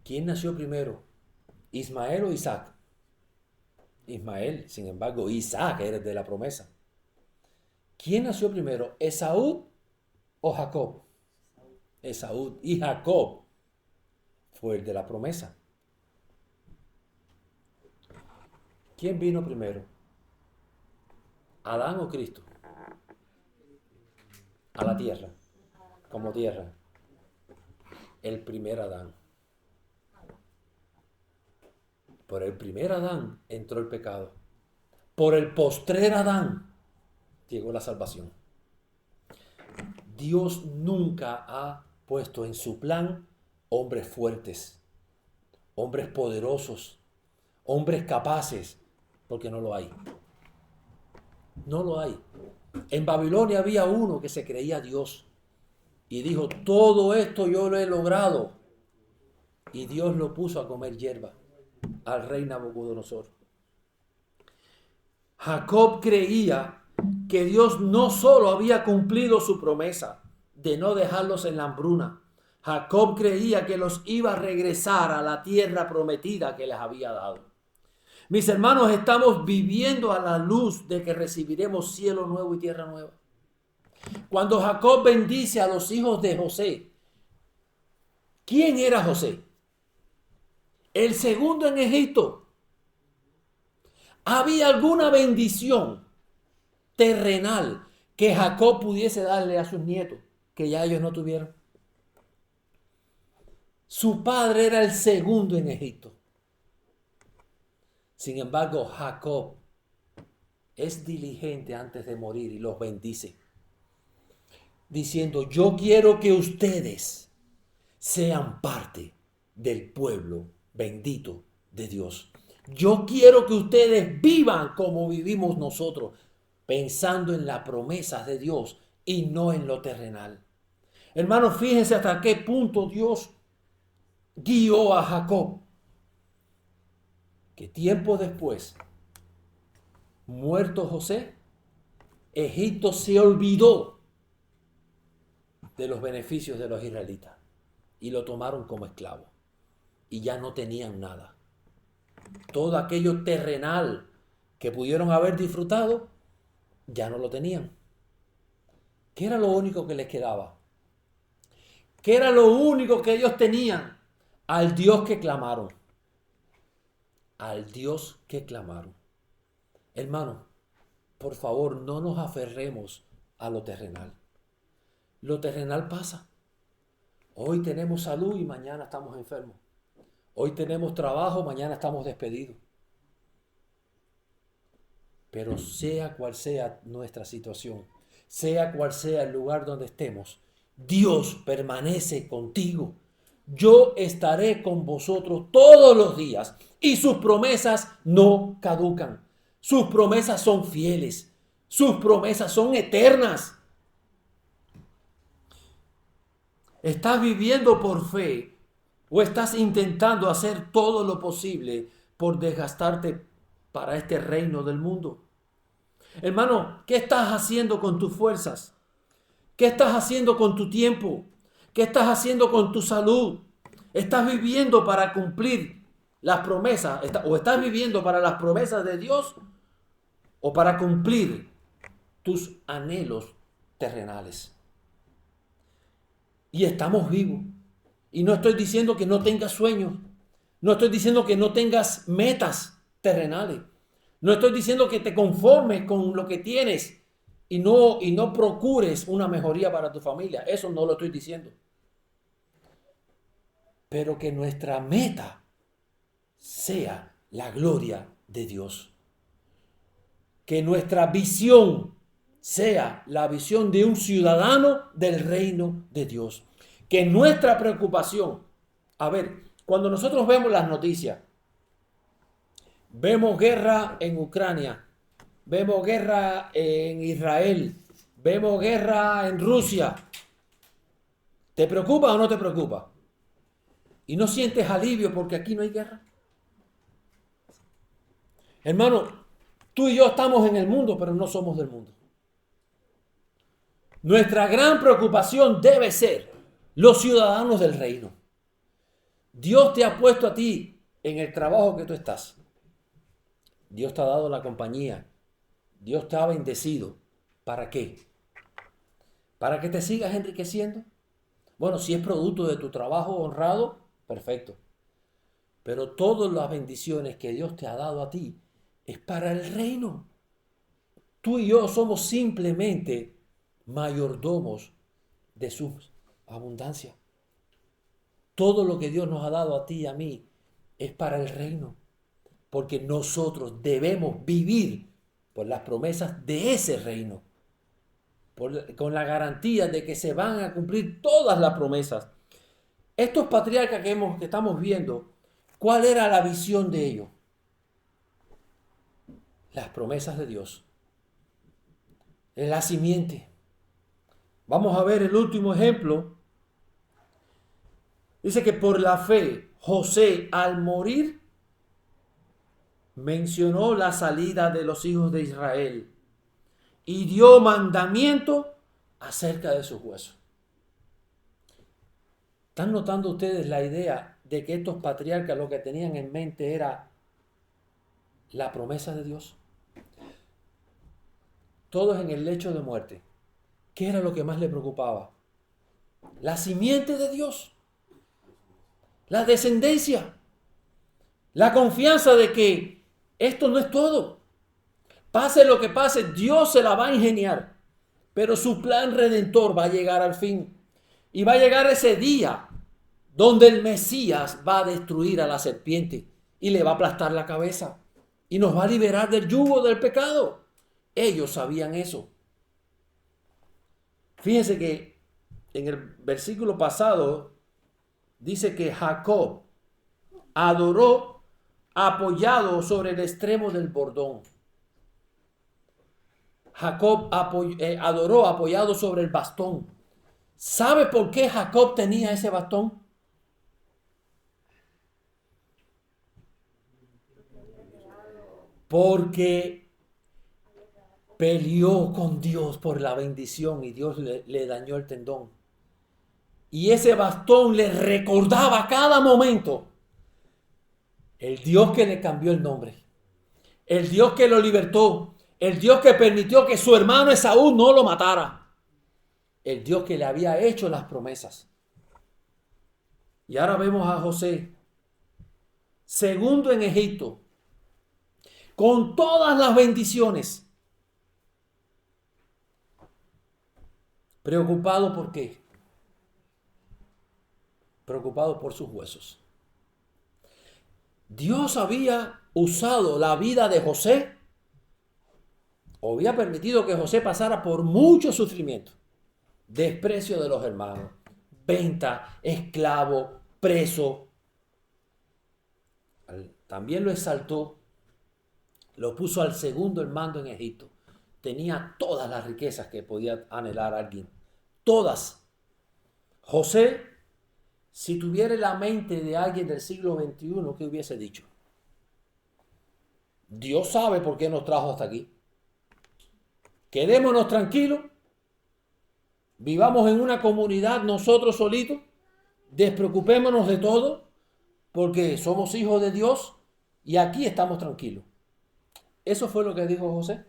¿Quién nació primero? ¿Ismael o Isaac? Ismael. Sin embargo, Isaac era de la promesa. ¿Quién nació primero? ¿Esaú o Jacob? Esaú. Y Jacob fue el de la promesa. ¿Quién vino primero? ¿Adán o Cristo? A la tierra, como tierra. El primer Adán. Por el primer Adán entró el pecado. Por el postrer Adán llegó la salvación. Dios nunca ha puesto en su plan hombres fuertes, hombres poderosos, hombres capaces, porque no lo hay. No lo hay. En Babilonia había uno que se creía Dios y dijo, todo esto yo lo he logrado. Y Dios lo puso a comer hierba al rey Nabucodonosor. Jacob creía que Dios no solo había cumplido su promesa, de no dejarlos en la hambruna. Jacob creía que los iba a regresar a la tierra prometida que les había dado. Mis hermanos, estamos viviendo a la luz de que recibiremos cielo nuevo y tierra nueva. Cuando Jacob bendice a los hijos de José, ¿quién era José? El segundo en Egipto. ¿Había alguna bendición terrenal que Jacob pudiese darle a sus nietos que ya ellos no tuvieron? Su padre era el segundo en Egipto. Sin embargo, Jacob es diligente antes de morir y los bendice, diciendo: yo quiero que ustedes sean parte del pueblo bendito de Dios. Yo quiero que ustedes vivan como vivimos nosotros, pensando en las promesas de Dios y no en lo terrenal. Hermanos, fíjense hasta qué punto Dios guió a Jacob, que tiempo después, muerto José, Egipto se olvidó de los beneficios de los israelitas y lo tomaron como esclavo y ya no tenían nada. Todo aquello terrenal que pudieron haber disfrutado, ya no lo tenían. ¿Qué era lo único que les quedaba? ¿Qué era lo único que ellos tenían? Al Dios que clamaron. Al Dios que clamaron. Hermano, por favor, no nos aferremos a lo terrenal. Lo terrenal pasa. Hoy tenemos salud y mañana estamos enfermos. Hoy tenemos trabajo, mañana estamos despedidos. Pero sea cual sea nuestra situación, sea cual sea el lugar donde estemos, Dios permanece contigo. Yo estaré con vosotros todos los días y sus promesas no caducan. Sus promesas son fieles. Sus promesas son eternas. ¿Estás viviendo por fe o estás intentando hacer todo lo posible por desgastarte para este reino del mundo? Hermano, ¿qué estás haciendo con tus fuerzas? ¿Qué estás haciendo con tu tiempo? ¿Qué estás haciendo con tu salud? ¿Estás viviendo para cumplir las promesas? ¿O estás viviendo para las promesas de Dios o para cumplir tus anhelos terrenales? Y estamos vivos. Y no estoy diciendo que no tengas sueños. No estoy diciendo que no tengas metas terrenales. No estoy diciendo que te conformes con lo que tienes y no procures una mejoría para tu familia. Eso no lo estoy diciendo. Pero que nuestra meta sea la gloria de Dios. Que nuestra visión sea la visión de un ciudadano del reino de Dios. Que nuestra preocupación, a ver, cuando nosotros vemos las noticias, vemos guerra en Ucrania, vemos guerra en Israel, vemos guerra en Rusia, ¿te preocupa o no te preocupa? ¿Y no sientes alivio porque aquí no hay guerra? Hermano, tú y yo estamos en el mundo, pero no somos del mundo. Nuestra gran preocupación debe ser los ciudadanos del reino. Dios te ha puesto a ti en el trabajo que tú estás. Dios te ha dado la compañía. Dios te ha bendecido. ¿Para qué? ¿Para que te sigas enriqueciendo? Bueno, si es producto de tu trabajo honrado, perfecto. Pero todas las bendiciones que Dios te ha dado a ti es para el reino. Tú y yo somos simplemente mayordomos de su abundancia. Todo lo que Dios nos ha dado a ti y a mí es para el reino. Porque nosotros debemos vivir por las promesas de ese reino. Con la garantía de que se van a cumplir todas las promesas. Estos patriarcas que estamos viendo, ¿cuál era la visión de ellos? Las promesas de Dios. La simiente. Vamos a ver el último ejemplo. Dice que por la fe, José al morir mencionó la salida de los hijos de Israel y dio mandamiento acerca de sus huesos. ¿Están notando ustedes la idea de que estos patriarcas lo que tenían en mente era la promesa de Dios? Todos en el lecho de muerte. ¿Qué era lo que más le preocupaba? La simiente de Dios, la descendencia, la confianza de que esto no es todo. Pase lo que pase, Dios se la va a ingeniar, pero su plan redentor va a llegar al fin. Y va a llegar ese día donde el Mesías va a destruir a la serpiente y le va a aplastar la cabeza y nos va a liberar del yugo del pecado. Ellos sabían eso. Fíjense que en el versículo pasado dice que Jacob adoró apoyado sobre el extremo del bordón. Jacob adoró apoyado sobre el bastón. ¿Sabe por qué Jacob tenía ese bastón? Porque peleó con Dios por la bendición y Dios le dañó el tendón. Y ese bastón le recordaba a cada momento el Dios que le cambió el nombre, el Dios que lo libertó, el Dios que permitió que su hermano Esaú no lo matara, el Dios que le había hecho las promesas. Y ahora vemos a José, segundo en Egipto, con todas las bendiciones. ¿Preocupado por qué? Preocupado por sus huesos. Dios había usado la vida de José, o había permitido que José pasara por mucho sufrimiento, desprecio de los hermanos, venta, esclavo, preso. También lo exaltó, lo puso al segundo en mando en Egipto. Tenía todas las riquezas que podía anhelar alguien, todas. José, si tuviera la mente de alguien del siglo XXI, ¿qué hubiese dicho? Dios sabe por qué nos trajo hasta aquí. Quedémonos tranquilos, vivamos en una comunidad nosotros solitos, despreocupémonos de todo, porque somos hijos de Dios y aquí estamos tranquilos. Eso fue lo que dijo José.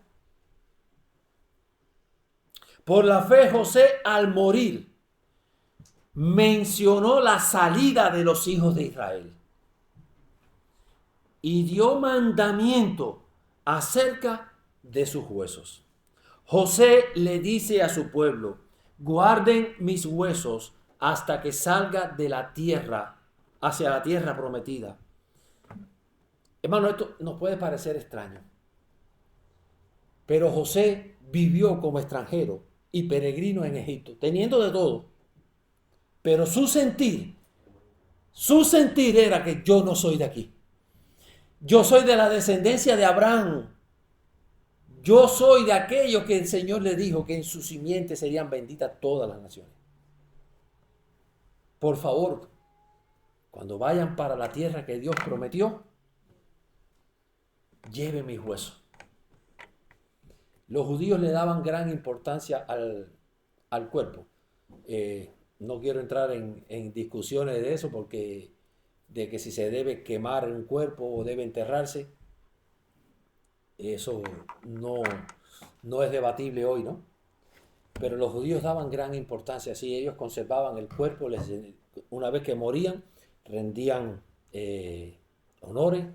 Por la fe, José, al morir, mencionó la salida de los hijos de Israel y dio mandamiento acerca de sus huesos. José le dice a su pueblo: guarden mis huesos hasta que salga de la tierra, hacia la tierra prometida. Hermano, esto nos puede parecer extraño, pero José vivió como extranjero y peregrino en Egipto, teniendo de todo. Pero su sentir era que yo no soy de aquí. Yo soy de la descendencia de Abraham. Yo soy de aquellos que el Señor le dijo que en su simiente serían benditas todas las naciones. Por favor, cuando vayan para la tierra que Dios prometió, lleven mis huesos. Los judíos le daban gran importancia al cuerpo. No quiero entrar en discusiones de eso, porque de que si se debe quemar un cuerpo o debe enterrarse, eso no es debatible hoy, ¿no? Pero los judíos daban gran importancia, así ellos conservaban el cuerpo, una vez que morían, rendían honores.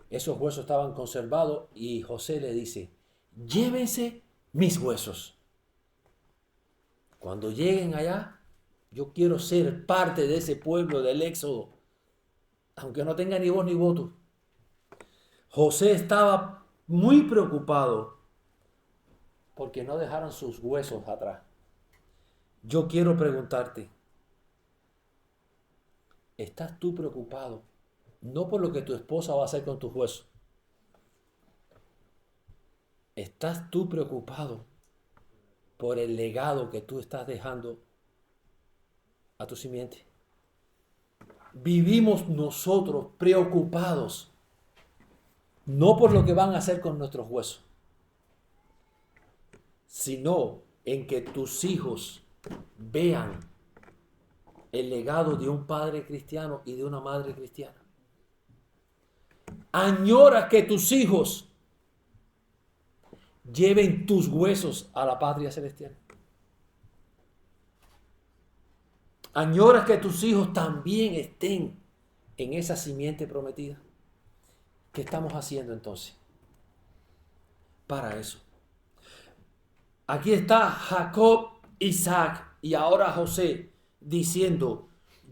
Esos huesos estaban conservados y José le dice: llévense mis huesos. Cuando lleguen allá, yo quiero ser parte de ese pueblo del Éxodo, aunque no tenga ni voz ni voto. José estaba muy preocupado porque no dejaron sus huesos atrás. Yo quiero preguntarte, ¿estás tú preocupado? No por lo que tu esposa va a hacer con tus huesos. ¿Estás tú preocupado por el legado que tú estás dejando a tu simiente? Vivimos nosotros preocupados, no por lo que van a hacer con nuestros huesos, sino en que tus hijos vean el legado de un padre cristiano y de una madre cristiana. Añoras que tus hijos lleven tus huesos a la patria celestial. Añoras que tus hijos también estén en esa simiente prometida. ¿Qué estamos haciendo entonces para eso? Aquí está Jacob, Isaac y ahora José diciendo: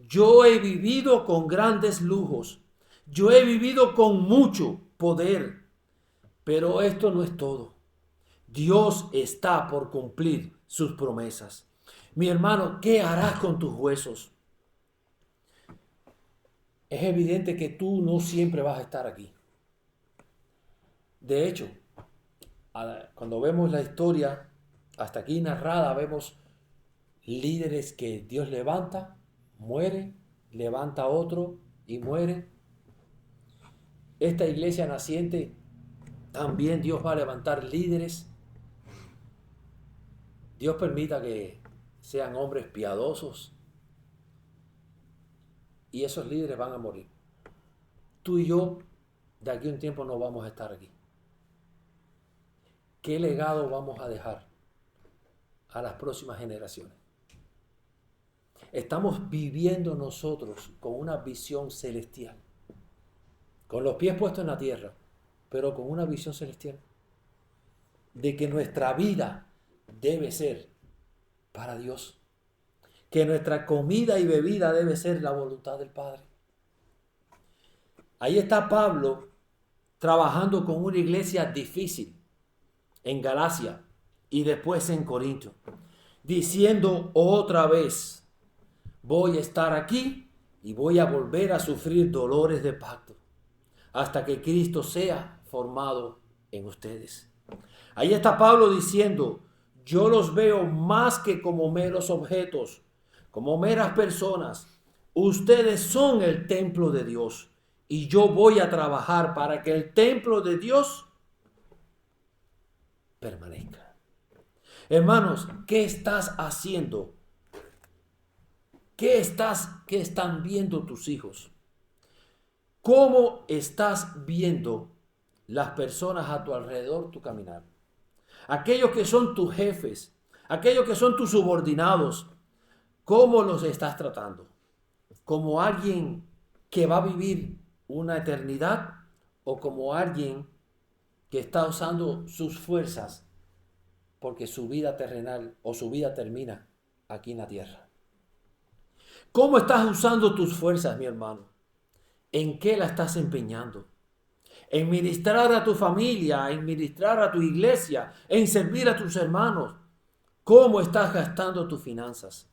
yo he vivido con grandes lujos, yo he vivido con mucho poder, pero esto no es todo. Dios está por cumplir sus promesas. Mi hermano, ¿qué harás con tus huesos? Es evidente que tú no siempre vas a estar aquí. De hecho, cuando vemos la historia hasta aquí narrada, vemos líderes que Dios levanta, muere, levanta otro y muere. Esta iglesia naciente, también Dios va a levantar líderes. Dios permita que sean hombres piadosos y esos líderes van a morir. Tú y yo, de aquí a un tiempo, no vamos a estar aquí. ¿Qué legado vamos a dejar a las próximas generaciones? Estamos viviendo nosotros con una visión celestial, con los pies puestos en la tierra, pero con una visión celestial, de que nuestra vida debe ser para Dios, que nuestra comida y bebida debe ser la voluntad del Padre. Ahí está Pablo trabajando con una iglesia difícil en Galacia y después en Corinto, diciendo otra vez: voy a estar aquí y voy a volver a sufrir dolores de parto hasta que Cristo sea formado en ustedes. Ahí está Pablo diciendo: yo los veo más que como meros objetos, como meras personas. Ustedes son el templo de Dios y yo voy a trabajar para que el templo de Dios permanezca. Hermanos, ¿qué estás haciendo? ¿Qué están viendo tus hijos? ¿Cómo estás viendo las personas a tu alrededor tu caminar? Aquellos que son tus jefes, aquellos que son tus subordinados, ¿cómo los estás tratando? ¿Como alguien que va a vivir una eternidad o como alguien que está usando sus fuerzas porque su vida terrenal o su vida termina aquí en la tierra? ¿Cómo estás usando tus fuerzas, mi hermano? ¿En qué la estás empeñando? ¿En ministrar a tu familia, en ministrar a tu iglesia, en servir a tus hermanos? ¿Cómo estás gastando tus finanzas?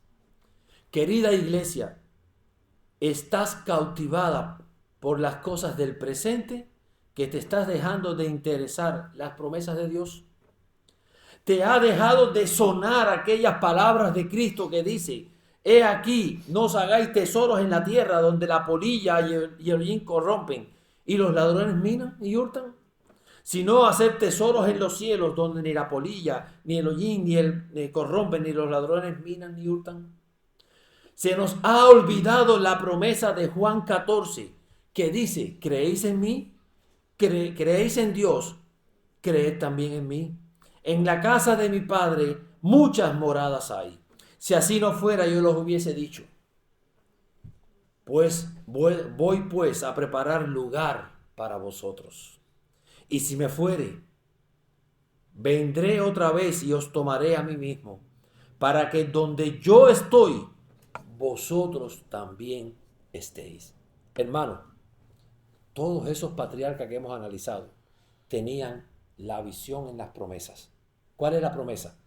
Querida iglesia, ¿estás cautivada por las cosas del presente que te estás dejando de interesar las promesas de Dios? ¿Te ha dejado de sonar aquellas palabras de Cristo que dice: he aquí, no os hagáis tesoros en la tierra donde la polilla y el hollín corrompen y los ladrones minan y hurtan? Sino hacer tesoros en los cielos donde ni la polilla, ni el hollín, ni corrompen, ni los ladrones minan ni hurtan. Se nos ha olvidado la promesa de Juan 14 que dice: ¿creéis en mí? ¿Creéis en Dios? Creed también en mí. En la casa de mi Padre muchas moradas hay. Si así no fuera, yo los hubiese dicho. Pues voy pues a preparar lugar para vosotros. Y si me fuere, vendré otra vez y os tomaré a mí mismo, para que donde yo estoy, vosotros también estéis. Hermano, todos esos patriarcas que hemos analizado tenían la visión en las promesas. ¿Cuál es la promesa?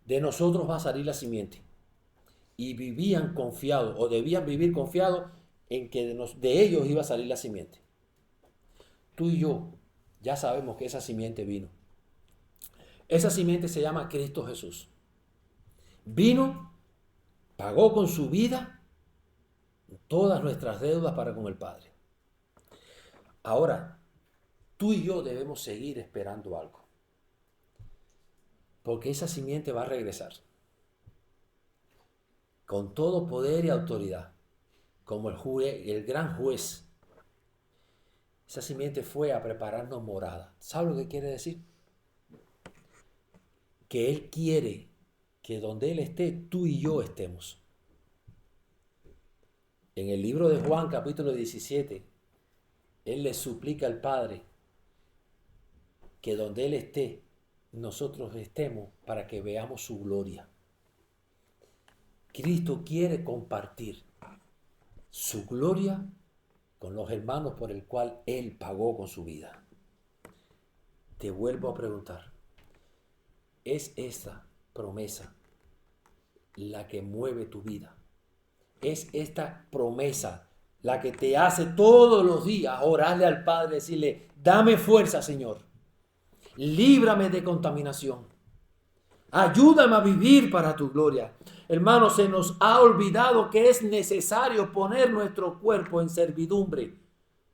De nosotros va a salir la simiente. Y vivían confiados, o debían vivir confiados en que de ellos iba a salir la simiente. Tú y yo ya sabemos que esa simiente vino. Esa simiente se llama Cristo Jesús. Vino, pagó con su vida todas nuestras deudas para con el Padre. Ahora, tú y yo debemos seguir esperando algo. Porque esa simiente va a regresar. con todo poder y autoridad, como el gran juez. Esa simiente fue a prepararnos morada. ¿Sabe lo que quiere decir? Que Él quiere que donde Él esté, tú y yo estemos. En el libro de Juan, capítulo 17, Él le suplica al Padre que donde Él esté, nosotros estemos para que veamos su gloria. Cristo quiere compartir su gloria con los hermanos por el cual Él pagó con su vida. Te vuelvo a preguntar, ¿es esta promesa la que mueve tu vida? ¿Es esta promesa la que te hace todos los días orarle al Padre, decirle, dame fuerza, Señor, líbrame de contaminación, ayúdame a vivir para tu gloria? Hermanos, se nos ha olvidado que es necesario poner nuestro cuerpo en servidumbre,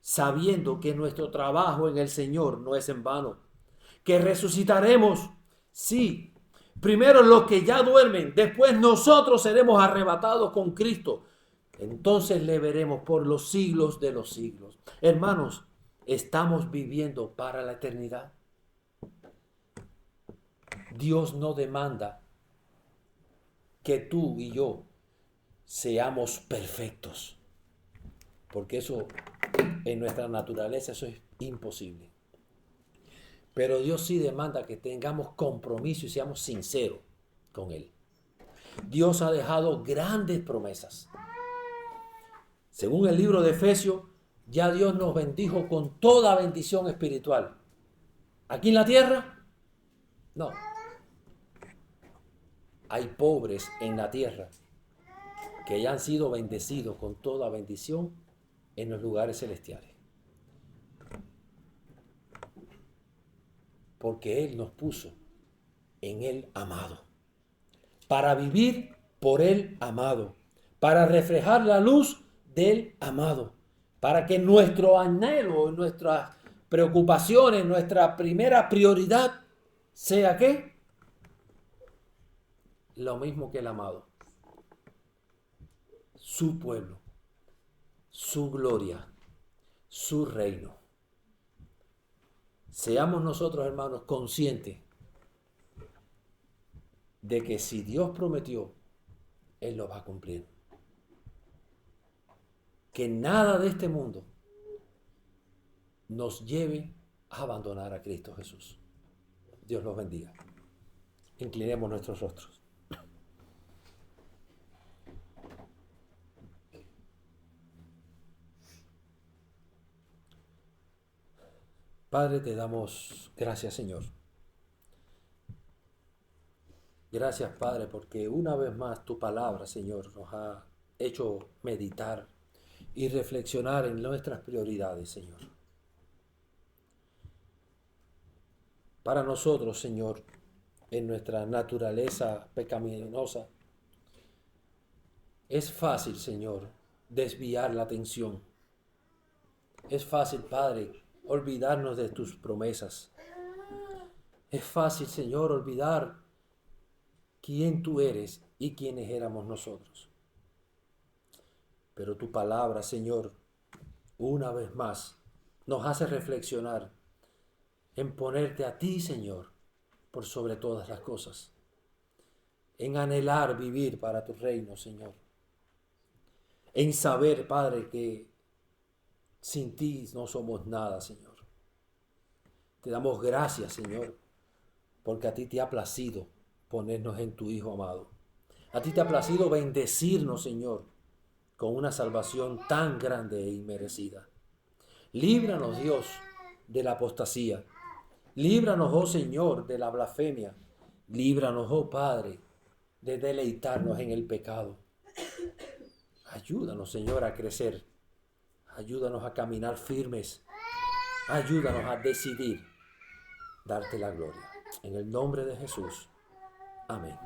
sabiendo que nuestro trabajo en el Señor no es en vano, que resucitaremos, sí, primero los que ya duermen, después nosotros seremos arrebatados con Cristo. Entonces le veremos por los siglos de los siglos. Hermanos, ¿estamos viviendo para la eternidad? Dios no demanda que tú y yo seamos perfectos, porque eso en nuestra naturaleza eso es imposible. Pero Dios sí demanda que tengamos compromiso y seamos sinceros con Él. Dios ha dejado grandes promesas. Según el libro de Efesios, ya Dios nos bendijo con toda bendición espiritual. ¿Aquí en la tierra? No. Hay pobres en la tierra que ya han sido bendecidos con toda bendición en los lugares celestiales. Porque Él nos puso en el amado, para vivir por el amado, para reflejar la luz del amado, para que nuestro anhelo, nuestras preocupaciones, nuestra primera prioridad sea ¿qué? Lo mismo que el amado, su pueblo, su gloria, su reino. Seamos nosotros, hermanos, conscientes de que si Dios prometió, Él lo va a cumplir. Que nada de este mundo nos lleve a abandonar a Cristo Jesús. Dios los bendiga. Inclinemos nuestros rostros. Padre, te damos gracias, Señor. Gracias, Padre, porque una vez más tu palabra, Señor, nos ha hecho meditar y reflexionar en nuestras prioridades, Señor. Para nosotros, Señor, en nuestra naturaleza pecaminosa, es fácil, Señor, desviar la atención. Es fácil, Padre, olvidarnos de tus promesas. Es fácil, Señor, olvidar quién tú eres y quiénes éramos nosotros. Pero tu palabra, Señor, una vez más, nos hace reflexionar en ponerte a ti, Señor, por sobre todas las cosas. En anhelar vivir para tu reino, Señor. En saber, Padre, que sin ti no somos nada, Señor. Te damos gracias, Señor, porque a ti te ha placido ponernos en tu Hijo amado. A ti te ha placido bendecirnos, Señor, con una salvación tan grande e inmerecida. Líbranos, Dios, de la apostasía. Líbranos, oh Señor, de la blasfemia. Líbranos, oh Padre, de deleitarnos en el pecado. Ayúdanos, Señor, a crecer. Ayúdanos a caminar firmes. Ayúdanos a decidir darte la gloria. En el nombre de Jesús. Amén.